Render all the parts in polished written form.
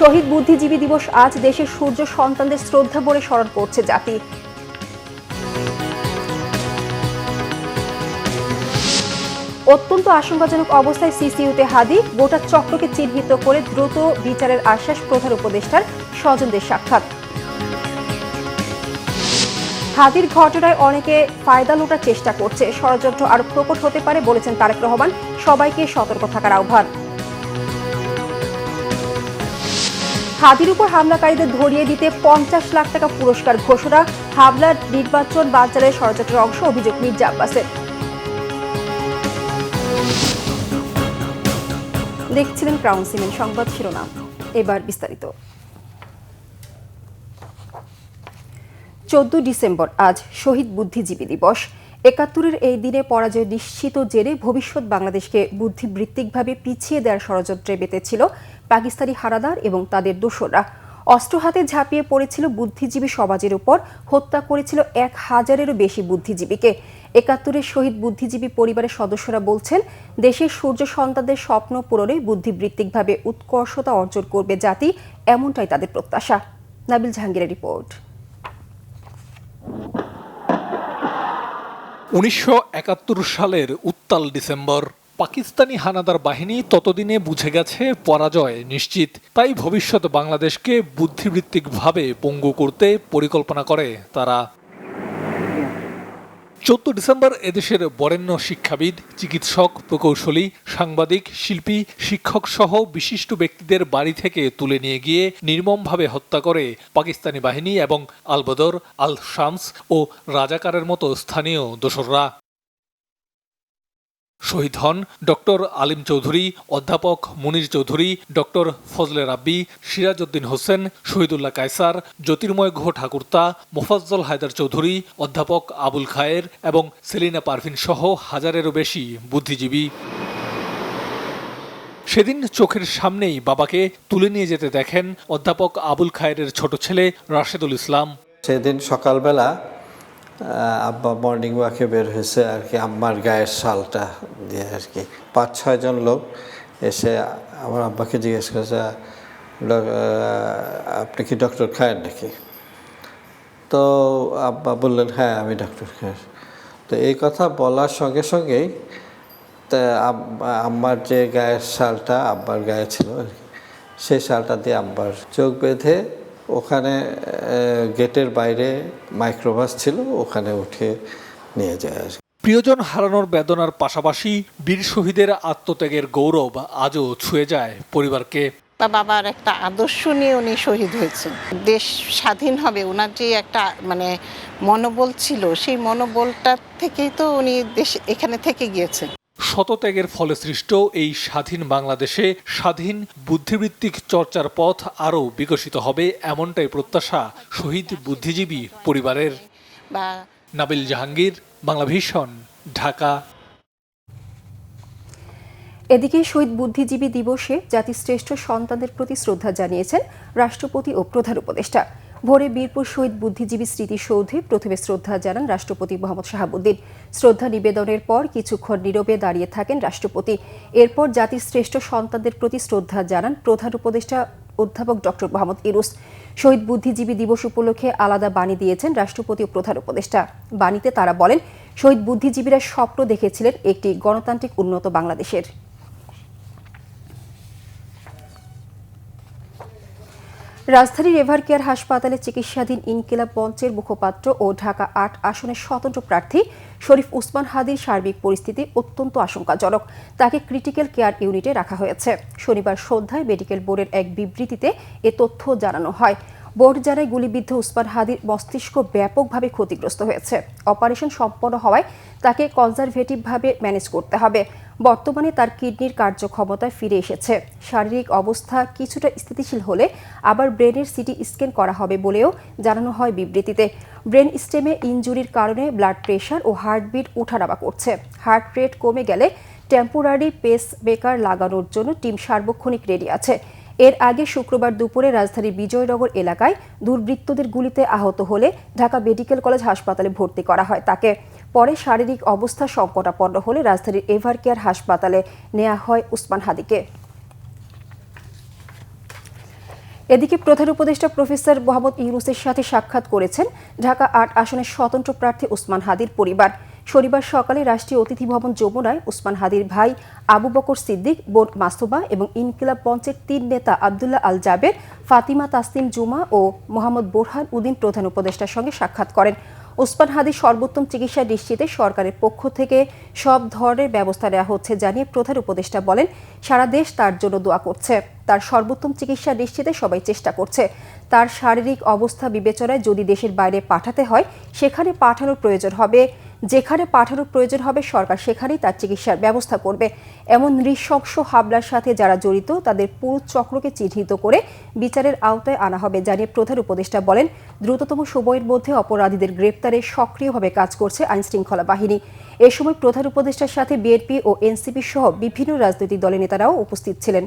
শহীদ বুদ্ধিজীবী দিবস আজ দেশের সূর্য সন্তানদের শ্রদ্ধা ভরে স্মরণ করছে জাতি। অত্যন্ত আশঙ্কাজনক অবস্থায় সিসিইউতে হাদি, গোটা চক্রকে চিহ্নিত করে দ্রুত বিচারের আশ্বাস প্রধান উপদেষ্টার, স্বজনদের সাক্ষাৎ। হাদির ঘটনায় অনেকে ফায়দা লুটার চেষ্টা করছে, ষড়যন্ত্র আরো প্রকট হতে পারে বলেছেন তারেক রহমান, সবাইকে সতর্ক থাকার আহ্বান। হাদির উপর হামলাকারীদের ধরিয়ে দিতে 50 লাখ টাকা পুরস্কার ঘোষণা, হামলার নির্বাচন বানচালের ষড়যন্ত্রের অংশ অভিযোগ মির্জা আব্বাসের। দেখছিলেন ক্রাউন সিমেন্ট সংবাদ শিরোনাম, এবার বিস্তারিত। 14 ডিসেম্বর আজ শহীদ বুদ্ধিজীবী দিবস। ৭১-এর এই দিনে পরাজয় নিশ্চিত জেনে ভবিষ্যৎ বাংলাদেশকে বুদ্ধিবৃত্তিকভাবে পিছিয়ে দেওয়ার ষড়যন্ত্রে মেতেছিল পাকিস্তানি হানাদার এবং তাদের দোসররা। অস্ত্র হাতে ঝাঁপিয়ে পড়েছিল বুদ্ধিজীবী সমাজের উপর, হত্যা করেছিল 1000-এরও বেশি বুদ্ধিজীবীকে। ৭১-এর শহীদ বুদ্ধিজীবী পরিবারের সদস্যরা বলছেন, দেশের সূর্য সন্তানদের স্বপ্ন পূরণে বুদ্ধিবৃত্তিকভাবে উৎকর্ষতা অর্জন করবে জাতি, এমনটাই তাদের প্রত্যাশা। নাবিল জাহাঙ্গীরের রিপোর্ট। ১৯৭১ সালের উত্তাল ডিসেম্বর। পাকিস্তানি হানাদার বাহিনী ততদিনে বুঝে গেছে পরাজয় নিশ্চিত, তাই ভবিষ্যৎ বাংলাদেশকে বুদ্ধিবৃত্তিকভাবে পঙ্গু করতে পরিকল্পনা করে তারা। 14 ডিসেম্বর এদেশের বরেণ্য শিক্ষাবিদ, চিকিৎসক, প্রকৌশলী, সাংবাদিক, শিল্পী, শিক্ষক সহ বিশিষ্ট ব্যক্তিদের বাড়ি থেকে তুলে নিয়ে গিয়ে নির্মমভাবে হত্যা করে পাকিস্তানি বাহিনী এবং আল বদর, আল শামস ও রাজাকারের মতো স্থানীয় দোসররা। শহীদ হন ডক্টর আলিম চৌধুরী, অধ্যাপক মুনির চৌধুরী, ডক্টর ফজলে রাব্বি, সিরাজ উদ্দিন হোসেন, শহীদুল্লাহ কায়সার, জ্যোতির্ময় গুহ ঠাকুরতা, মোফাজ্জল হায়দার চৌধুরী, অধ্যাপক আবুল খায়ের এবং সেলিনা পারভিন সহ হাজারেরও বেশি বুদ্ধিজীবী। সেদিন চোখের সামনেই বাবাকে তুলে নিয়ে যেতে দেখেন অধ্যাপক আবুল খায়েরের ছোট ছেলে রাশেদুল ইসলাম। সেদিন সকালবেলা আব্বা মর্নিং ওয়াকে বের হয়েছে আর কি, আম্মার গায়ের শালটা দিয়ে আর কি 5-6 জন লোক এসে আমার আব্বাকে জিজ্ঞেস করেছে, আপনি কি ডক্টর খায়ের নাকি? তো আব্বা বললেন, হ্যাঁ আমি ডক্টর খায়ের। তো এই কথা বলার সঙ্গে সঙ্গেই তা আম্মার যে গায়ের শালটা আব্বার গায়ে ছিল আর কি, সেই শালটা দিয়ে আব্বার চোখ বেঁধে ওখানে গেটের বাইরে মাইক্রোবাস ছিল, ওখানে উঠে নিয়ে যায়। প্রিয়জন হারানোর বেদনার পাশাপাশি বীর শহীদের আত্মত্যাগের গৌরব আজও ছুঁয়ে যায় পরিবারকে। বাবার একটা আদর্শ নিয়ে উনি শহীদ হয়েছেন। দেশ স্বাধীন হবে, ওনার যে একটা মনোবল ছিল, সেই মনোবলটা থেকেই তো উনি এখানে থেকে গিয়েছেন। শতত্যাগের ফলে সৃষ্ট এই স্বাধীন বাংলাদেশে স্বাধীন বুদ্ধিবৃত্তিক চর্চার পথ আরও বিকশিত হবে, এমনটাই প্রত্যাশা শহীদ বুদ্ধিজীবী পরিবারের। নাবিল জাহাঙ্গীর, বাংলাভিশন, ঢাকা। এদিকে শহীদ বুদ্ধিজীবী দিবসে জাতির শ্রেষ্ঠ সন্তানদের প্রতি শ্রদ্ধা জানিয়েছেন রাষ্ট্রপতি ও প্রধান উপদেষ্টা। ভোরে বীরপুর শহীদ বুদ্ধিজীবী স্মৃতিসৌধে প্রথমে শ্রদ্ধা জানান রাষ্ট্রপতি মোহাম্মদ শাহাবুদ্দিন। শ্রদ্ধা নিবেদনের পর কিছুক্ষণ নীরবে দাঁড়িয়ে থাকেন রাষ্ট্রপতি। এরপর জাতির শ্রেষ্ঠ সন্তানদের প্রতি শ্রদ্ধা জানান প্রধান উপদেষ্টা অধ্যাপক ডক্টর মোহাম্মদ ইউনূস। শহীদ বুদ্ধিজীবী দিবস উপলক্ষে আলাদা বাণী দিয়েছেন রাষ্ট্রপতি ও প্রধান উপদেষ্টা। বাণীতে তারা বলেন, শহীদ বুদ্ধিজীবীরা স্বপ্ন দেখেছিলেন একটি গণতান্ত্রিক উন্নত বাংলাদেশের। রাজধানীর এভারকেয়ার হাসপাতালে চিকিৎসাধীন ইনকিলাব মঞ্চের মুখপাত্র ও ঢাকা ৮ আসনের স্বতন্ত্র প্রার্থী শরীফ ওসমান হাদির সার্বিক পরিস্থিতি অত্যন্ত আশঙ্কাজনক। তাকে ক্রিটিক্যাল কেয়ার ইউনিটে রাখা হয়েছে। শনিবার সন্ধ্যায় মেডিকেল বোর্ডের এক বিবৃতিতে এ তথ্য জানানো হয়। বোর্ড জানায়, গুলিবিদ্ধ ওসমান হাদির মস্তিষ্ক ব্যাপকভাবে ক্ষতিগ্রস্ত হয়েছে। অপারেশন সম্পন্ন হওয়ায় তাকে কনজারভেটিভভাবে ম্যানেজ করতে হবে। বর্তমানে তার কিডনির কার্যক্ষমতা ফিরে এসেছে। শারীরিক অবস্থা কিছুটা স্থিতিশীল হলে আবার ব্রেনের সিটি স্ক্যান করা হবে বলেও জানানো হয় বিবৃতিতে। ব্রেন স্টেমে ইনজুরির কারণে ব্লাড প্রেশার ও হার্টবিট ওঠানামা করছে। হার্ট রেট কমে গেলে টেম্পোরারি পেস মেকার লাগানোর জন্য টিম সার্বক্ষণিক রেডি আছে। এর আগে শুক্রবার দুপুরে রাজধানীর বিজয়নগর এলাকায় দুর্বৃত্তদের গুলিতে আহত হলে ঢাকা মেডিকেল কলেজ হাসপাতালে ভর্তি করা হয় তাকে। পরে শারীরিক অবস্থা সংকটাপন্ন হলে রাজধানীর এভারকেয়ার হাসপাতালে নেওয়া হয় ওসমান হাদিকে। এদিকে প্রধান উপদেষ্টা প্রফেসর মোহাম্মদ ইউনূসের সাথে সাক্ষাৎ করেছেন ঢাকা ৮ আসনের স্বতন্ত্র প্রার্থী ওসমান হাদির পরিবার। শনিবার সকালে রাষ্ট্রীয় অতিথি ভবন যমুনায় ওসমান হাদির ভাই আবু বকর সিদ্দিক, বোন মাসুবা এবং ইনকিলাব মঞ্চের ৩ নেতা আব্দুল্লাহ আল জাবের, ফাতিমা তাসনিম জুমা ও মোহাম্মদ বোরহান উদ্দিন প্রধান উপদেষ্টার সঙ্গে সাক্ষাৎ করেন। ওসমান হাদির সর্বোত্তম চিকিৎসা নিশ্চিতে সরকারের পক্ষ থেকে সব ধরনের ব্যবস্থা নেওয়া হচ্ছে জানিয়ে প্রধান উপদেষ্টা বলেন, সারা দেশ তার জন্য দোয়া করছে। তার সর্বোত্তম চিকিৎসা নিশ্চিতে সবাই চেষ্টা করছে। তার শারীরিক অবস্থা বিবেচনায় যদি দেশের বাইরে পাঠাতে হয় সেখানে পাঠানোর প্রয়োজন হবে, যেখানে পাঠানোর প্রয়োজন হবে সরকার সেখানেই তার চিকিৎসার ব্যবস্থা করবে। এমন নৃশংস হামলার সাথে যারা জড়িত তাদের পুরো চক্রকে চিহ্নিত করে বিচারের আওতায় আনা হবে জানিয়ে প্রধান উপদেষ্টা বলেন, দ্রুততম সময়ের মধ্যে অপরাধীদের গ্রেপ্তারে সক্রিয়ভাবে কাজ করছে আইনশৃঙ্খলা বাহিনী। এ সময় প্রধান উপদেষ্টার সাথে বিএনপি ও এনসিপি সহ বিভিন্ন রাজনৈতিক দলের নেতারাও উপস্থিত ছিলেন।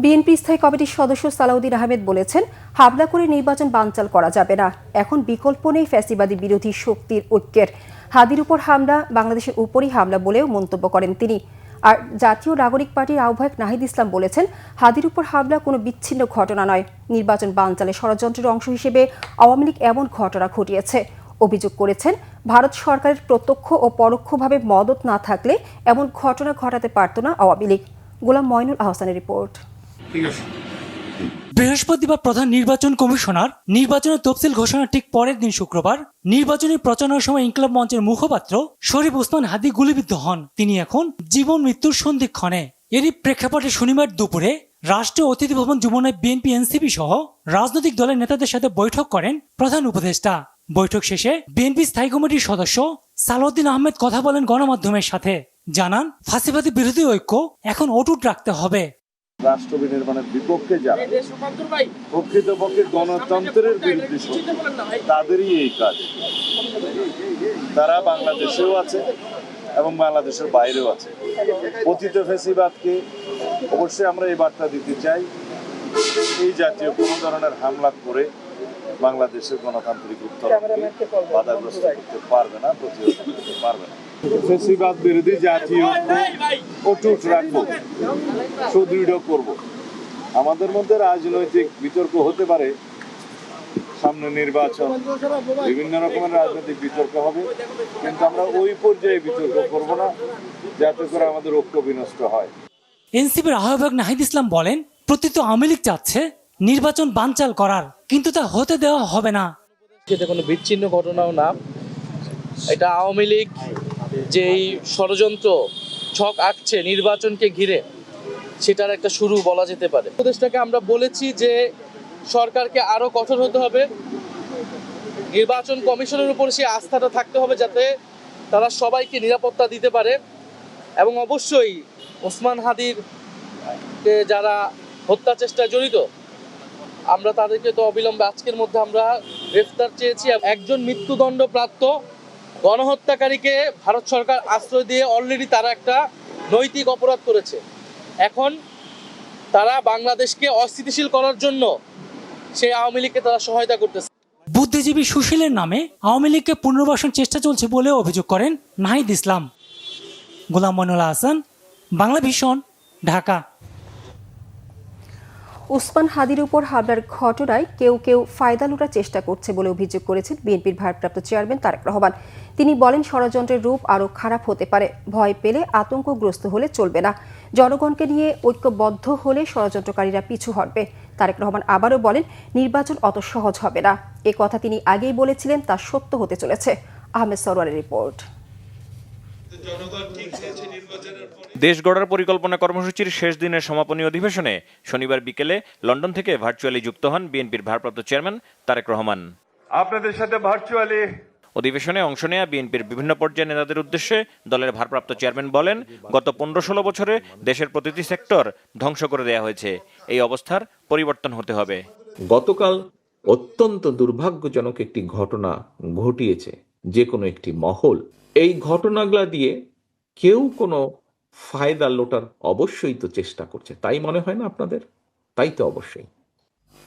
বিএনপি স্থায়ী কমিটির সদস্য সালাউদ্দিন আহমেদ বলেছেন, হামলা করে নির্বাচন বানচাল করা যাবে না। এখন বিকল্প নেই ফ্যাসিবাদী বিরোধী শক্তির ঐক্যের। হাদির উপর হামলা বাংলাদেশের উপরই হামলা বলেও মন্তব্য করেন তিনি। আর জাতীয় নাগরিক পার্টির আহ্বায়ক নাহিদ ইসলাম বলেছেন, হাদির উপর হামলা কোনো বিচ্ছিন্ন ঘটনা নয়। নির্বাচন বানচালের ষড়যন্ত্রের অংশ হিসেবে আওয়ামী লীগ এমন ঘটনা ঘটিয়েছে। অভিযোগ করেছেন, ভারত সরকারের প্রত্যক্ষ ও পরোক্ষভাবে মদত না থাকলে এমন ঘটনা ঘটাতে পারত না আওয়ামী লীগ। গোলাম মঈনুল আহসানের রিপোর্ট। বৃহস্পতিবার প্রধান নির্বাচন কমিশনার নির্বাচনের তফসিল ঘোষণার ঠিক পরের দিন শুক্রবার নির্বাচনী প্রচারণার সময় ইনকিলাব মঞ্চের মুখপাত্র শরীফ ওসমান হাদি গুলিবিদ্ধ হন। তিনি এখন জীবন মৃত্যুর সন্ধিক্ষণে। এরই প্রেক্ষাপটে শনিবার দুপুরে রাষ্ট্রীয় অতিথি ভবন যমুনায় বিএনপি, এনসিপি সহ রাজনৈতিক দলের নেতাদের সাথে বৈঠক করেন প্রধান উপদেষ্টা। বৈঠক শেষে বিএনপি স্থায়ী কমিটির সদস্য সালাউদ্দিন আহমেদ কথা বলেন গণমাধ্যমের সাথে। জানান, ফাঁসিবাদী বিরোধী ঐক্য এখন অটুট রাখতে হবে। রাষ্ট্র বিনির্মাণের বিপক্ষে যারা প্রকৃতপক্ষে গণতন্ত্রের বিরুদ্ধে তাদেরই এই কাজ। তারা বাংলাদেশেও আছে এবং বাংলাদেশের বাইরেও আছে। পতিত ফ্যাসিবাদকে অবশ্যই আমরা এই বার্তা দিতে চাই, এই জাতীয় কোনো ধরনের হামলা করে বাংলাদেশের গণতান্ত্রিক উত্তরণকে বাধাগ্রস্ত করতে পারবে না, প্রতিহত করতে পারবে না। ফ্যাসিবাদ বিরোধী জাতীয় অটুট রাখবো, সুদৃঢ় করব। আমাদের মধ্যে রাজনৈতিক বিতর্ক হতে পারে, সামনে নির্বাচন, বিভিন্ন রকমের রাজনৈতিক বিতর্ক হবে, কিন্তু আমরা ওই পর্যায়ে বিতর্ক করব না যাতে করে আমাদের ঐক্য বিনষ্ট হয়। এনসিপির আহ্বায়ক নাহিদ ইসলাম বলেন, প্রতিত আওয়ামী লীগ চাচ্ছে নির্বাচন বানচাল করার, কিন্তু তা হতে দেওয়া হবে না। এটা কোনো বিচ্ছিন্ন ঘটনাও না, এটা আওয়ামী লীগ যেই ষড়যন্ত্র ছক আঁকছে নির্বাচনকে ঘিরে, সেটার একটা শুরু বলা যেতে পারে। উপদেষ্টাকে আমরা বলেছি যে সরকারকে আরো কঠোর হতে হবে, নির্বাচন কমিশনের উপর সেই আস্থাটা থাকতে হবে যাতে তারা সবাইকে নিরাপত্তা দিতে পারে, এবং অবশ্যই ওসমান হাদির যারা হত্যা চেষ্টায় জড়িত আমরা তাদেরকে তো অবিলম্বে আজকের মধ্যে আমরা গ্রেফতার চেয়েছি। একজন মৃত্যুদণ্ডপ্রাপ্ত গণহত্যাকারীকে ভারত সরকার আশ্রয় দিয়ে অলরেডি তারা একটা নৈতিক অপরাধ করেছে। এখন তারা বাংলাদেশকে অস্থিতিশীল করার জন্য সেই আওয়ামী লীগকে তারা সহায়তা করতেছে। বুদ্ধিজীবী সুশীলের নামে আওয়ামী লীগকে পুনর্বাসন চেষ্টা চলছে বলে অভিযোগ করেন নাহিদ ইসলাম। গোলাম মঈনুল আহসান, বাংলা ভিশন, ঢাকা। ওসমান হাদির উপর হামলার ঘটনায় কেউ কেউ ফায়দা লুটার চেষ্টা করছে বলে অভিযোগ করেছেন বিএনপির ভারপ্রাপ্ত চেয়ারম্যান তারেক রহমান। তিনি বলেন, ষড়যন্ত্রের রূপ আরও খারাপ হতে পারে। ভয় পেলে, আতঙ্কগ্রস্ত হলে চলবে না। জনগণকে নিয়ে ঐক্যবদ্ধ হলে ষড়যন্ত্রকারীরা পিছু হটবে। তারেক রহমান আবারও বলেন, নির্বাচন অত সহজ হবে না। এ কথা তিনি আগেই বলেছিলেন, তা সত্য হতে চলেছে। আহমেদ সরওয়ারের রিপোর্ট। দেশ গড়ার পরিকল্পনা কর্মসূচির শেষ দিনের সমাপনী অধিবেশনে শনিবার বিকেলে লন্ডন থেকে ভার্চুয়ালি যুক্ত হন বিএনপির ভারপ্রাপ্ত চেয়ারম্যান তারেক রহমান। আপনাদের সাথে ভার্চুয়ালি অধিবেশনে অংশ নেয়া বিএনপির বিভিন্ন পর্যায়ের নেতাদের উদ্দেশ্যে দলের ভারপ্রাপ্ত চেয়ারম্যান বলেন, গত 15-16 বছরে দেশের প্রতিটি সেক্টর ধ্বংস করে দেয়া হয়েছে। এই অবস্থার পরিবর্তন হতে হবে। গতকাল অত্যন্ত দুর্ভাগ্যজনক একটি ঘটনা ঘটিয়েছে যে কোনো একটি মহল। এই ঘটনাগুলা দিয়ে কেউ কোনো ফায়দা লোটার অবশ্যই তো চেষ্টা করছে, তাই মনে হয় না আপনাদের? তাই তো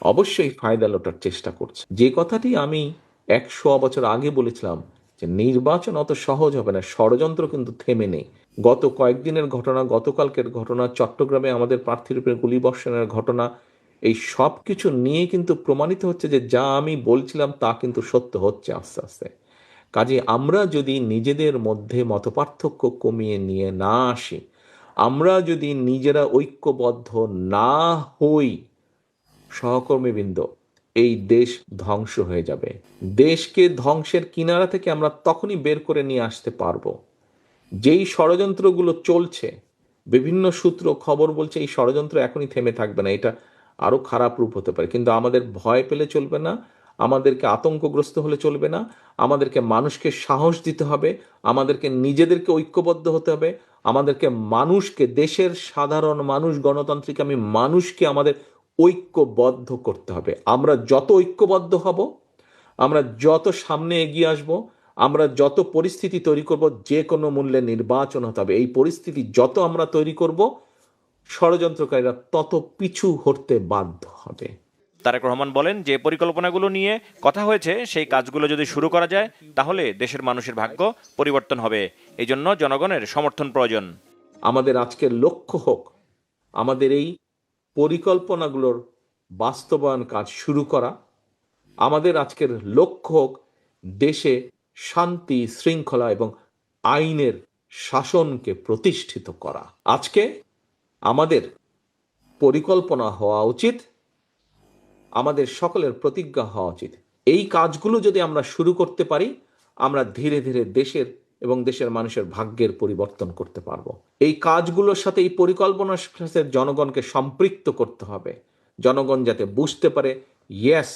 অবশ্যই ফায়দা লোটার চেষ্টা করছে। যে কথাটি আমি 100 বছর আগে বলেছিলাম যে নির্বাচন অত সহজ হবে না, ষড়যন্ত্র কিন্তু থেমে নেই। গত কয়েকদিনের ঘটনা, গতকালকের ঘটনা, চট্টগ্রামে আমাদের প্রার্থীর উপরে গুলিবর্ষণের ঘটনা, এই সব কিছু নিয়ে কিন্তু প্রমাণিত হচ্ছে যে যা আমি বলছিলাম তা কিন্তু সত্য হচ্ছে আস্তে আস্তে। কাজে আমরা যদি নিজেদের মধ্যে মতপার্থক্য কমিয়ে নিয়ে না আসি, আমরা যদি নিজেরা ঐক্যবদ্ধ না হই, সহকর্মীবৃন্দ, এই দেশ ধ্বংস হয়ে যাবে। দেশকে ধ্বংসের কিনারা থেকে আমরা তখনই বের করে নিয়ে আসতে পারবো যেই ষড়যন্ত্রগুলো চলছে। বিভিন্ন সূত্র খবর বলছে এই ষড়যন্ত্র এখনই থেমে থাকবে না, এটা আরো খারাপ রূপ হতে পারে। কিন্তু আমাদের ভয় পেলে চলবে না, আমাদেরকে আতঙ্কগ্রস্ত হলে চলবে না, আমাদেরকে মানুষকে সাহস দিতে হবে, আমাদেরকে নিজেদেরকে ঐক্যবদ্ধ হতে হবে, আমাদেরকে মানুষকে, দেশের সাধারণ মানুষ, গণতান্ত্রিক আমি মানুষকে আমাদের ঐক্যবদ্ধ করতে হবে। আমরা যত ঐক্যবদ্ধ হব, আমরা যত সামনে এগিয়ে আসব, আমরা যত পরিস্থিতি তৈরি করব, যে কোনো মূল্যে নির্বাচন হতে হবে। এই পরিস্থিতি যত আমরা তৈরি করব, ষড়যন্ত্রকারীরা তত পিছু হটতে বাধ্য হবে। তারেক রহমান বলেন, যে পরিকল্পনাগুলো নিয়ে কথা হয়েছে সেই কাজগুলো যদি শুরু করা যায় তাহলে দেশের মানুষের ভাগ্য পরিবর্তন হবে। এই জন্য জনগণের সমর্থন প্রয়োজন। আমাদের আজকের লক্ষ্য হোক আমাদের এই পরিকল্পনাগুলোর বাস্তবায়ন কাজ শুরু করা। আমাদের আজকের লক্ষ্য হোক দেশে শান্তি, শৃঙ্খলা এবং আইনের শাসনকে প্রতিষ্ঠিত করা। আজকে আমাদের পরিকল্পনা হওয়া উচিত, আমাদের সকলের প্রতিজ্ঞা হওয়া উচিত, এই কাজগুলো যদি আমরা শুরু করতে পারি, আমরা ধীরে ধীরে দেশের এবং দেশের মানুষের ভাগ্যের পরিবর্তন করতে পারবো। এই কাজগুলোর সাথে, এই পরিকল্পনার সাথে জনগণকে সম্পৃক্ত করতে হবে। জনগণ যাতে বুঝতে পারে ইয়েস,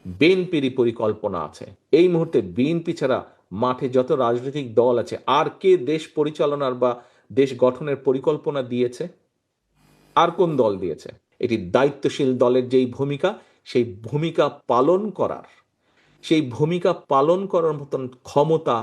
বিএনপিরই পরিকল্পনা আছে। এই মুহূর্তে বিএনপি ছাড়া মাঠে যত রাজনৈতিক দল আছে, আর কে দেশ পরিচালনার বা দেশ গঠনের পরিকল্পনা দিয়েছে? আর কোন দল দিয়েছে? এটি দায়িত্বশীল দলের যেই ভূমিকা, সেই ভূমিকা পালন করার মতন ক্ষমতা,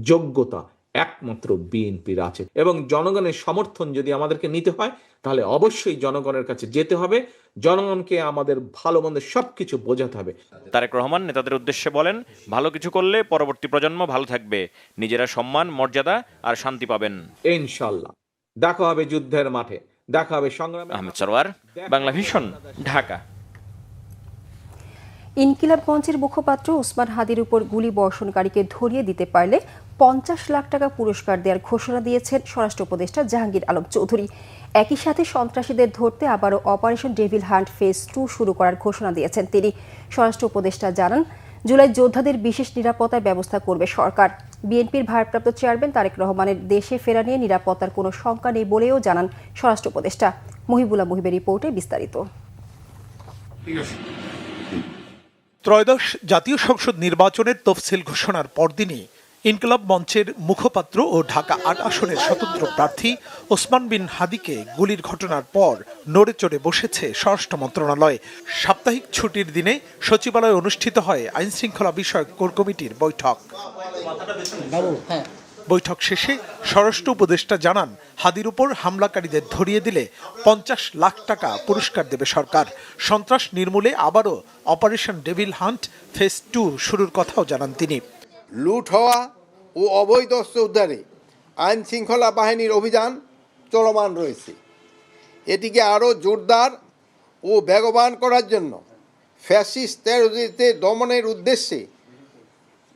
যোগ্যতা একমাত্র বিএনপির আছে। এবং জনগণের সমর্থন যদি আমাদেরকে নিতে হয়, তাহলে অবশ্যই জনগণের কাছে যেতে হবে, জনগণকে আমাদের ভালো মন্দ সবকিছু বোঝাতে হবে। তারেক রহমান নেতাদের উদ্দেশ্যে বলেন, ভালো কিছু করলে পরবর্তী প্রজন্ম ভালো থাকবে, নিজেরা সম্মান, মর্যাদা আর শান্তি পাবেন। ইনশাআল্লাহ দেখা হবে যুদ্ধের মাঠে, দেখা হবে সংগ্রামে। আহমেদ সরওয়ার, বাংলা ভিশন, ঢাকা। ইনকিলাব মঞ্চের মুখপাত্র ওসমান হাদির উপর গুলি বর্ষণকারীকে ধরিয়ে দিতে পারলে 50 লাখ টাকা পুরস্কার দেওয়ার ঘোষণা দিয়েছেন স্বরাষ্ট্র উপদেষ্টা জাহাঙ্গীর আলম চৌধুরী। একই সাথে সন্ত্রাসীদের ধরতে আবারও অপারেশন ডেভিল হান্ট ফেজ 2 শুরু করার ঘোষণা দিয়েছেন তিনি। স্বরাষ্ট্র উপদেষ্টা জানান, জুলাই যোদ্ধাদের বিশেষ নিরাপত্তার ব্যবস্থা করবে সরকার। বিএনপির ভারপ্রাপ্ত চেয়ারম্যান তারেক রহমানের দেশে ফেরা নিয়ে নিরাপত্তার কোনো শঙ্কা নেই বলেও জানান স্বরাষ্ট্র উপদেষ্টা। মহিবুল্লাহ মুহিবের রিপোর্টে বিস্তারিত। ত্রয়োদশ জাতীয় সংসদ নির্বাচনের তফসিল ঘোষণার পরদিনই ইনকিলাব মঞ্চের মুখপাত্র ও ঢাকা ৮ আসনের স্বতন্ত্র প্রার্থী ওসমান বিন হাদিকে গুলির ঘটনার পর নড়ে চড়ে বসেছে স্বরাষ্ট্র মন্ত্রণালয়। সাপ্তাহিক ছুটির দিনে সচিবালয়ে অনুষ্ঠিত হয় আইনশৃঙ্খলা বিষয়ক কোর কমিটির বৈঠক। বৈঠক শেষে স্বরাষ্ট্র উপদেষ্টা জানান, হাদির উপর হামলাকারীদের ধরিয়ে দিলে 50 লাখ টাকা পুরস্কার দেবে সরকার। সন্ত্রাস নির্মূলে আবারও অপারেশন ডেভিল হান্ট ফেজ 2 শুরুর কথাও জানান তিনি। লুট হওয়া ও অবৈধ অস্ত্র উদ্ধারে আইন শৃঙ্খলা বাহিনীর অভিযান চলমান রয়েছে। এটিকে আরও জোরদার ও বেগবান করার জন্য ফ্যাসিস্ট টেররিস্টদের দমনের উদ্দেশ্যে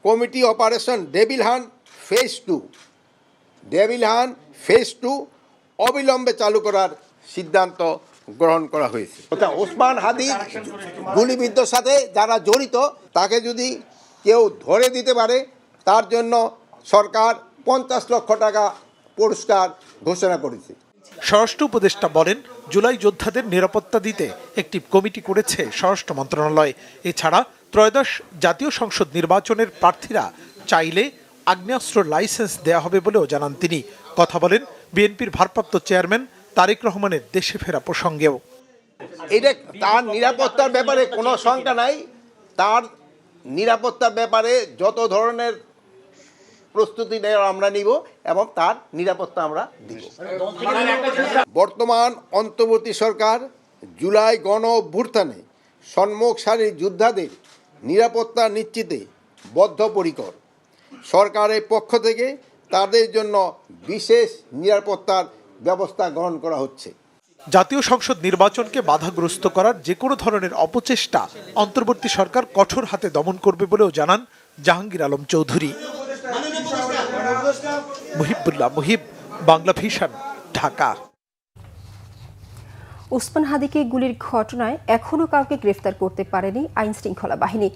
committee operation devil hunt phase 2 অবিলম্বে চালু করার সিদ্ধান্ত গ্রহণ করা হয়েছে। ওসমান হাদি গুলিবিদ্ধর সাথে যারা জড়িত, তাকে যদি কেউ ধরে দিতে পারে, তার জন্য সরকার 50 লক্ষ টাকা পুরস্কার ঘোষণা করেছে। স্বরাষ্ট্র উপদেষ্টা বলেন, জুলাই যোদ্ধাদের নিরাপত্তা দিতে একটি কমিটি করেছে স্বরাষ্ট্র মন্ত্রণালয়। এছাড়া ত্রয়োদশ জাতীয় সংসদ নির্বাচনের প্রার্থীরা চাইলে আগ্নেয়াস্ত্র লাইসেন্স দেয়া হবে বলেও জানান তিনি। কথা বলেন বিএনপির ভারপ্রাপ্ত চেয়ারম্যান তারেক রহমানের দেশে ফেরা প্রসঙ্গেও। এটা তার নিরাপত্তার ব্যাপারে কোনো শঙ্কা নাই। তার নিরাপত্তার ব্যাপারে যত ধরনের প্রস্তুতি নেওয়া আমরা নিব এবং তার নিরাপত্তা আমরা দিব। বর্তমান অন্তর্বর্তী সরকার জুলাই গণ অভ্যুত্থানে সম্মুখ সারির যোদ্ধাদের নিরাপত্তা নিশ্চিতে বদ্ধপরিকর। সরকারের পক্ষ থেকে তাদের জন্য বিশেষ নিরাপত্তার ব্যবস্থা গ্রহণ করা হচ্ছে। জাতীয় সংসদ নির্বাচনকে বাধাগ্রস্ত করার যে কোনো ধরনের অপচেষ্টা অন্তর্বর্তী সরকার কঠোর হাতে দমন করবে বলেও জানান জাহাঙ্গীর আলম চৌধুরী। মুহিবুল্লাহ মুহিব, বাংলা ভিশন, ঢাকা। উসমান হাদিকে গুলির ঘটনায় এখনও কাউকে গ্রেফতার করতে পারেনি আইন শৃঙ্খলা বাহিনী।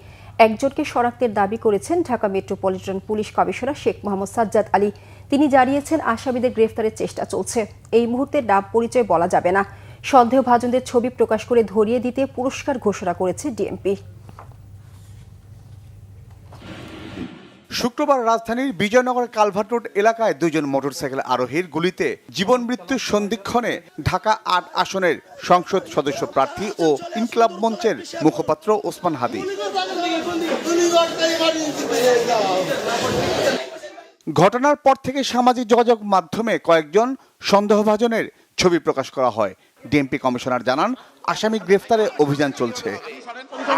একজনকে শনাক্তের দাবি করেছেন Dhaka metropolitan police commissioner Sheikh Mohammad Sajjad Ali. তিনি জানিয়েছেন আসামিদের গ্রেফতারের চেষ্টা চলছে। এই মুহূর্তে নাম পরিচয় বলা যাবে না। সন্দেহভাজনদের ছবি প্রকাশ করে ধরিয়ে দিতে পুরস্কার ঘোষণা করেছে ডিএমপি। শুক্রবার রাজধানীর বিজয়নগর কালভার্ট রোড এলাকায় দুজন মোটরসাইকেল আরোহীর গুলিতে জীবন মৃত্যুর সন্ধিক্ষণে ঢাকা ৮ আসনের সংসদ সদস্য প্রার্থী ও ইনকিলাব মঞ্চের মুখপাত্র ওসমান হাদি। ঘটনার পর থেকে সামাজিক যোগাযোগ মাধ্যমে কয়েকজন সন্দেহভাজনের ছবি প্রকাশ করা হয়। ডিএমপি কমিশনার জানান, আসামি গ্রেফতারে অভিযান চলছে।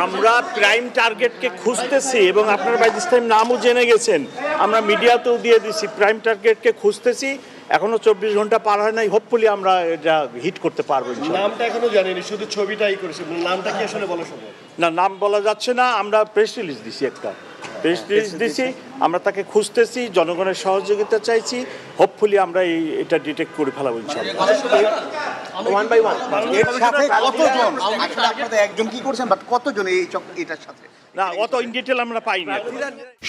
আমরা প্রাইম টার্গেটকে খুঁজতেছি এবং আপনারা বাই দিস টাইম নামও জেনে গেছেন, আমরা মিডিয়াতেও দিয়ে দিছি। প্রাইম টার্গেটকে খুঁজতেছি, এখনো 24 ঘন্টা পার হয় নাই। হোপফুলি আমরা এটা হিট করতে পারবো। নামটা এখনো জানেনি, শুধু ছবিটাই করেছে। নামটা কি আসলে বলা সম্ভব না? নাম বলা যাচ্ছে না। আমরা প্রেস রিলিজ দিছি, একটা প্রেস রিলিজ দিছি। আমরা তাকে খুঁজতেছি, জনগণের সহযোগিতা চাইছি। হোপফুলি আমরা এটা ডিটেক্ট করে ফেলাবো ইনশাআল্লাহ। ওয়ান বাই ওয়ান এর সাথে কতজন আসলে আপনাদের একজন কি করছেন, বাট কতজন এটার সাথে না, অত ইন ডিটেইল আমরা পাইনি।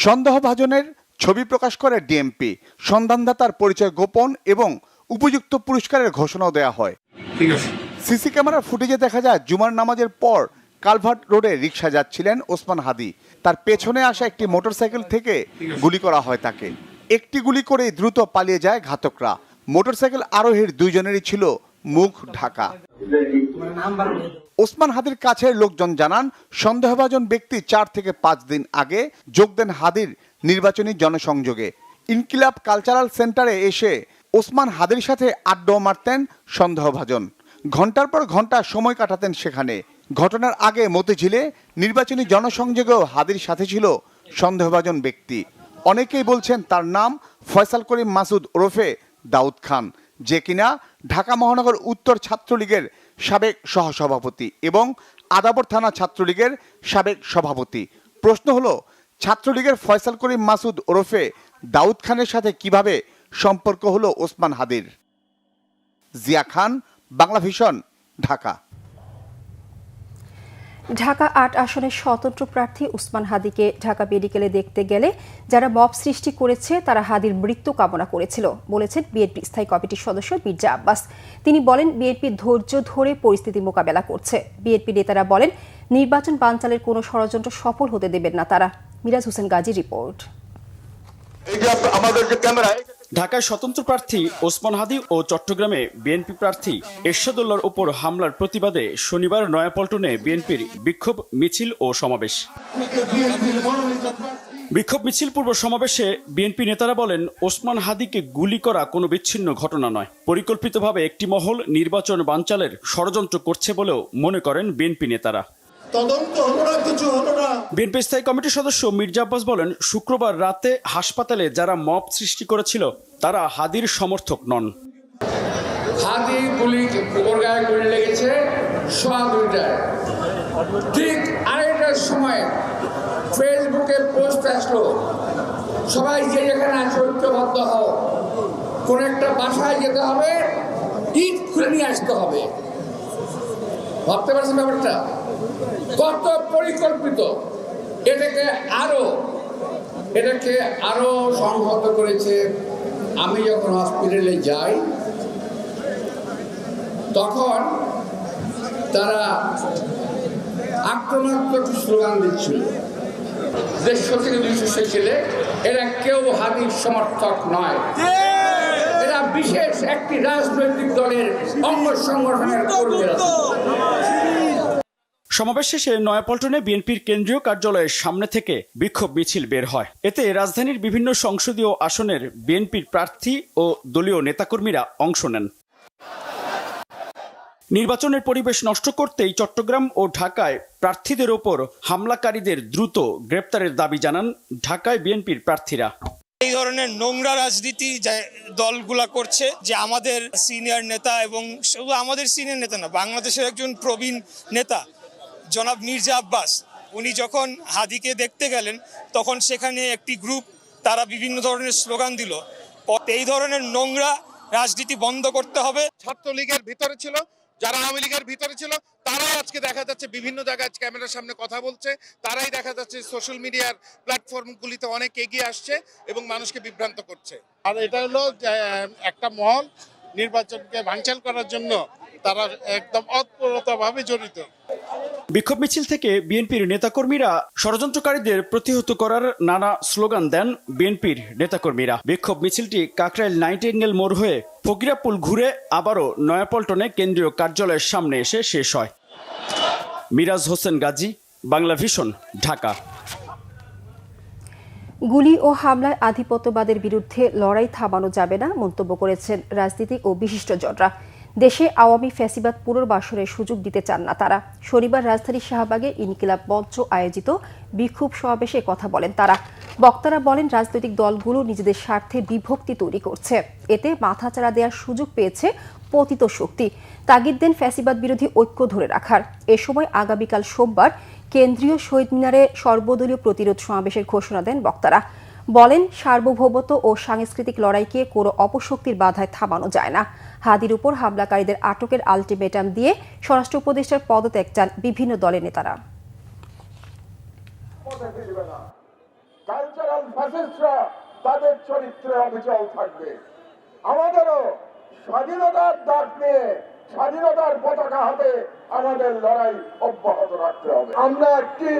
সন্দেহভাজনের ছবি প্রকাশ করে ডিএমপি। সন্ধানদাতার পরিচয় গোপন এবং উপযুক্ত পুরস্কারের ঘোষণাও দেওয়া হয়। সিসি ক্যামেরার ফুটেজে দেখা যায় জুমার নামাজের পর কালভার্ট রোডে রিকশা যাচ্ছিলেন ওসমান হাদি। তার পেছনে আসা একটি মোটরসাইকেল থেকে গুলি করা হয় তাকে। একটি গুলি করে দ্রুত পালিয়ে যায় ঘাতকরা। মোটরসাইকেল আরোহীর দুইজনেরই ছিল মুখ ঢাকা। ওসমান হাদির কাছের লোকজন জানান, সন্দেহভাজন ব্যক্তি 4 থেকে 5 দিন আগে যোগ দেন হাদির নির্বাচনী জনসংযোগে। ইনকিলাব কালচারাল সেন্টারে এসে ওসমান হাদির সাথে আড্ডাও মারতেন সন্দেহভাজন। ঘন্টার পর ঘন্টা সময় কাটাতেন সেখানে। ঘটনার আগে মতিঝিলে নির্বাচনী জনসংযোগেও হাদির সাথে ছিল সন্দেহভাজন ব্যক্তি। অনেকেই বলছেন তার নাম ফয়সাল করিম মাসুদ ওরফে দাউদ খান, যে কিনা ঢাকা মহানগর উত্তর ছাত্রলীগের সাবেক সহসভাপতি এবং আদাবর থানা ছাত্রলীগের সাবেক সভাপতি। প্রশ্ন হলো, ছাত্রলীগের ফয়সাল করিম মাসুদ ওরফে দাউদ খানের সাথে কিভাবে সম্পর্ক হলো ওসমান হাদির? জিয়া খান, বাংলা ভিশন, ঢাকা। ঢাকা ৮ আসনের স্বতন্ত্র প্রার্থী উসমান হাদিকে ঢাকা মেডিকেলে দেখতে গেলে যারা মব সৃষ্টি করেছে তারা হাদির মৃত্যু কামনা করেছিল বলেছেন বিএনপি স্থায়ী কমিটির সদস্য মির্জা আব্বাস। তিনি বলেন, বিএনপি ধৈর্য ধরে পরিস্থিতি মোকাবেলা করছে। বিএনপি নেতারা বলেন, নির্বাচন বানচালের কোনো ষড়যন্ত্র সফল হতে দেবেন না তারা। মিরাজ হোসেন গাজী রিপোর্ট। ঢাকায় স্বতন্ত্র প্রার্থী ওসমান হাদি ও চট্টগ্রামে বিএনপি প্রার্থী এরশাদুল্লাহর উপর হামলার প্রতিবাদে শনিবার নয়াপল্টনে বিএনপির বিক্ষোভ মিছিল ও সমাবেশ। বিক্ষোভ মিছিল পূর্ব সমাবেশে বিএনপি নেতারা বলেন, ওসমান হাদিকে গুলি করা কোনো বিচ্ছিন্ন ঘটনা নয়, পরিকল্পিতভাবে একটি মহল নির্বাচন বানচালের ষড়যন্ত্র করছে বলেও মনে করেন বিএনপি নেতারা। বিএনপি স্থায়ী কমিটির সদস্য মির্জা আব্বাস বলেন, শুক্রবার রাতে হাসপাতালে যারা মব সৃষ্টি করেছিল তারা হাদির সমর্থক নন। হাদি গুলি গায়ে গুলি লেগেছে সোয়া 2টায়। ঠিক 2:30টার সময় ফেসবুকে পোস্ট আসলো, সবাই যে যেখানে আছে ঐক্যবদ্ধ হও, কোন একটা বাসায় যেতে হবে, ইট খুলে নিয়ে আসতে হবে। ভাবতে পারছেন ব্যাপারটা কত পরিকল্পিত? এটাকে আরো সংহত করেছে। আমি যখন হসপিটালে যাই তখন তারা আক্রমণাত্মক স্লোগান দিচ্ছিল, 150 থেকে 200 ছেলে, এরা কেউ হাদির সমর্থক নয়, এরা বিশেষ একটি রাজনৈতিক দলের অঙ্গ সংগঠনের কর্মীরা। সমাবেশ শেষে নয়াপল্টনে বিএনপির কেন্দ্রীয় কার্যালয়ের সামনে থেকে বিক্ষোভ মিছিল বের হয়। এতে রাজধানীর বিভিন্ন সংসদীয় আসনের বিএনপির প্রার্থী ও দলীয় নেতাকর্মীরা অংশ নেন। নির্বাচনের পরিবেশ নষ্ট করতেই চট্টগ্রাম ও ঢাকায় প্রার্থীদের ওপর হামলাকারীদের দ্রুত গ্রেপ্তারের দাবি জানান ঢাকায় বিএনপির প্রার্থীরা। এই ধরনের ধরনের নোংরা রাজনীতি দলগুলা করছে, যে আমাদের সিনিয়র নেতা এবং শুধু আমাদের সিনিয়র নেতা না, বাংলাদেশের একজন প্রবীণ নেতা জনাব মির্জা আব্বাস, উনি যখন হাদিকে দেখতে গেলেন তখন সেখানে একটি গ্রুপ তারা বিভিন্ন ধরনের স্লোগান দিল। এই ধরনের নোংরা রাজনীতি বন্ধ করতে হবে। ছাত্রলীগের ভিতরে ছিল, যারা আওয়ামী লীগের ভিতরে ছিল, তারাই আজকে দেখা যাচ্ছে বিভিন্ন জায়গায় ক্যামেরার সামনে কথা বলছে, তারাই দেখা যাচ্ছে সোশ্যাল মিডিয়ার প্ল্যাটফর্মগুলিতে অনেক এগিয়ে আসছে এবং মানুষকে বিভ্রান্ত করছে। আর এটা হলো একটা মহল নির্বাচনকে ভাঙচাল করার জন্য তারা একদম অতপ্রতভাবে জড়িত। বিক্ষোভ মিছিল থেকে বিএনপির নেতাকর্মীরা ষড়যন্ত্রকারীদের প্রতিহত করার নানা স্লোগান দেন বিএনপির নেতাকর্মীরা। বিক্ষোভ মিছিলটি কাকরাইল নাইটিঙ্গেল মোড় হয়ে ফকিরাপুল ঘুরে আবারও নয়াপল্টনে কেন্দ্রীয় কার্যালয়ের সামনে এসে শেষ হয়। মিরাজ হোসেন গাজী, বাংলা ভিশন, ঢাকা। গুলি ও হামলায় আধিপত্যবাদের বিরুদ্ধে লড়াই থামানো যাবে না মন্তব্য করেছেন রাজনীতিক ও বিশিষ্টজনরা। দেশে আওয়ামী ফ্যাসিবাদ পুনর্বাসনের সুযোগ দিতে চান না তারা। শনিবার রাজধানীর শাহবাগে ইনকিলাব মঞ্চ আয়োজিত বিক্ষোভ সমাবেশে কথা বলেন তারা। বক্তারা বলেন, রাজনৈতিক দলগুলো নিজেদের স্বার্থে বিভক্তি তৈরি করছে, এতে মাথাচাড়া দেওয়ার সুযোগ পেয়েছে পতিত শক্তি। তাগিদ দেন ফ্যাসিবাদ বিরোধী ঐক্য ধরে রাখার। এ সময় আগামীকাল সোমবার কেন্দ্রীয় শহীদ মিনারে সর্বদলীয় প্রতিরোধ সমাবেশের ঘোষণা দেন বক্তারা। বলেন, সার্বভৌমত্ব ও সাংস্কৃতিক লড়াইকে কোনো অপশক্তির বাধায় থামানো যায় না। হাদির উপর হামলাকারীদের আটকের আলটিমেটাম দিয়ে স্বরাষ্ট্র উপদেষ্টার পদত্যাগ চান বিভিন্ন দলের নেতারা। কালচারাল ফ্যাসিস্টরা তাদের চরিত্রে অবিচল থাকবে। আমাদেরও স্বাধীনতার ডাক নিয়ে স্বাধীনতার পতাকা হাতে আমাদের লড়াই অব্যাহত রাখতে হবে। আমরা একটি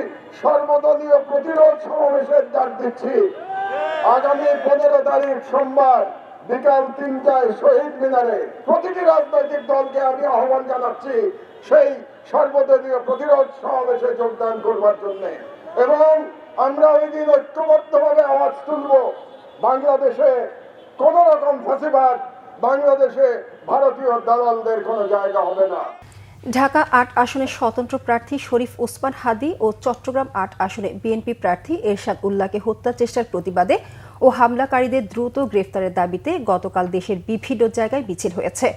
সর্বদলীয় প্রতিরোধ সমাবেশের ডাক দিচ্ছি। আগামী 15 তারিখ সোমবার বিকাল 3টায় শহীদ মিনারে প্রতিটি রাজনৈতিক দলকে আমি আহ্বান জানাচ্ছি সেই সর্বদলীয় প্রতিরোধ সমাবেশে যোগদান করবার জন্য। এবং আমরা ওই দিন ঐক্যবদ্ধভাবে আওয়াজ তুলব, বাংলাদেশে কোন রকম ফাঁসিবাদ, বাংলাদেশে ভারতীয় দালালদের কোনো জায়গা হবে না। ঢাকা 8 আসনের স্বতন্ত্র প্রার্থী শরীফ ওসমান হাদি ও চট্টগ্রাম 8 আসনে বিএনপি প্রার্থী এরশাদ উল্লাহকে হত্যা চেষ্টার প্রতিবাদে ও হামলাকারীদের দ্রুত গ্রেফতারের দাবিতে গতকাল দেশের বিভিন্ন জায়গায় মিছিল হয়েছে।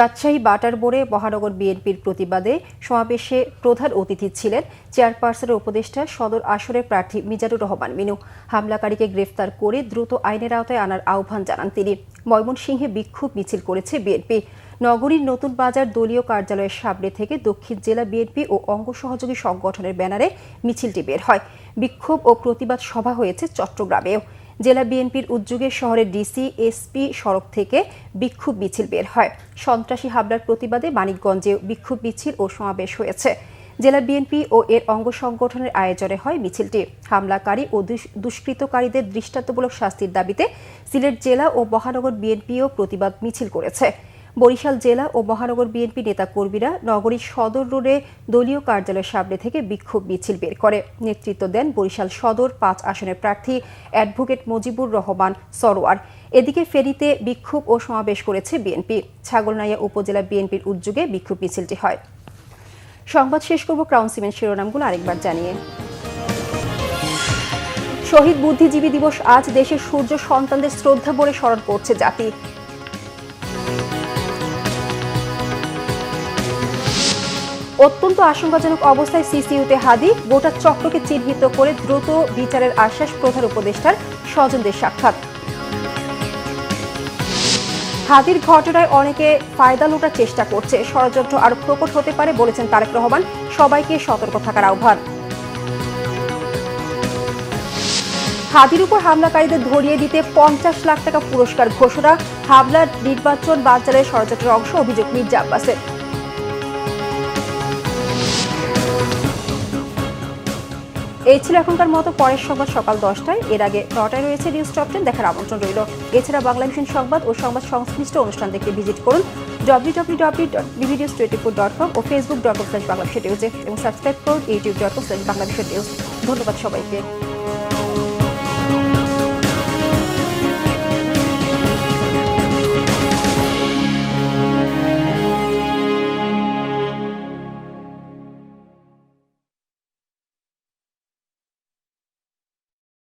রাজশাহী বাটার মোড়ে মহানগর বিএনপির প্রতিবাদে সমাবেশে প্রধান অতিথি ছিলেন চেয়ারপারসনের উপদেষ্টা সদর আসনের প্রার্থী মিজানুর রহমান মিনু। হামলাকারীকে গ্রেফতার করে দ্রুত আইনের আওতায় আনার আহ্বান জানান তিনি। ময়মনসিংহে বিক্ষোভ মিছিল করেছে বিএনপি। নগরীর নতুন বাজার দলীয় কার্যালয়ের সামনে থেকে দক্ষিণ জেলা বিএনপি ও অঙ্গ সহযোগী সংগঠনের ব্যানারে মিছিলটি বের হয়। বিক্ষোভ ও প্রতিবাদ সভা হয়েছে চট্টগ্রামেও। জেলা বিএনপির উদ্যোগে শহরের ডিসি এসপি সড়ক থেকে বিক্ষোভ মিছিল বের হয়। সন্ত্রাসী হামলার প্রতিবাদে মানিকগঞ্জেও বিক্ষোভ মিছিল ও সমাবেশ হয়েছে। জেলা বিএনপি ও এর অঙ্গ সংগঠনের আয়োজনে হয় মিছিলটি। হামলাকারী ও দুষ্কৃতকারীদের দৃষ্টান্তমূলক শাস্তির দাবিতে সিলেট জেলা ও মহানগর বিএনপিও প্রতিবাদ মিছিল করেছে। বরিশাল জেলা ও মহানগর বিএনপি নেতাকর্মীরা নগরীর সদর রোডে দলীয় কার্যালয়ের সামনে থেকে বিক্ষোভ মিছিল বের করে। নেতৃত্ব দেন বরিশাল সদর 5 আসনের প্রার্থী অ্যাডভোকেট মুজিবুর রহমান সরোয়ার। এদিকে ফেনীতে বিক্ষোভ ও সমাবেশ করেছে বিএনপি। ছাগলনাইয়া উপজেলা বিএনপির উদ্যোগে বিক্ষোভ মিছিলটি হয়। সংবাদ শেষ করব ক্রাউন সিমেন্ট শিরোনামগুলো আরেকবার জানিয়ে। শহীদ বুদ্ধিজীবী দিবস আজ দেশের সূর্য সন্তানদের শ্রদ্ধা ভরে স্মরণ করছে জাতি। অত্যন্ত আশঙ্কাজনক অবস্থায় সিসিইউতে হাদি, গোটা চক্রকে চিহ্নিত করে দ্রুত বিচারের আশ্বাস প্রধান উপদেষ্টার স্বজনদের সাক্ষাৎ। হাদির ঘটনায় অনেকে ফায়দা লুটার চেষ্টা করছে, ষড়যন্ত্র আরো প্রকট হতে পারে বলেছেন তারেক রহমান। সবাইকে সতর্ক থাকার আহ্বান। হাদির উপর হামলাকারীদের ধরিয়ে দিতে 50 লাখ টাকা পুরস্কার ঘোষণা। হামলার নির্বাচন বানচালের ষড়যন্ত্রের অংশ অভিযোগ মির্জা আব্বাসের। এই ছিল এখনকার মতো। পরের সংবাদ সকাল 10টায়। এর আগে 9টায় রয়েছে নিউজ টপ 10 দেখার আমন্ত্রণ রইল। এছাড়া বাংলা ভিশন সংবাদ ও সংবাদ সংশ্লিষ্ট অনুষ্ঠান দেখতে ভিজিট করুন www.bbnews24.com ও facebook.com/banglavishnnews এবং সাবস্ক্রাইব করুন youtube.com/banglavishnnews। ধন্যবাদ সবাইকে।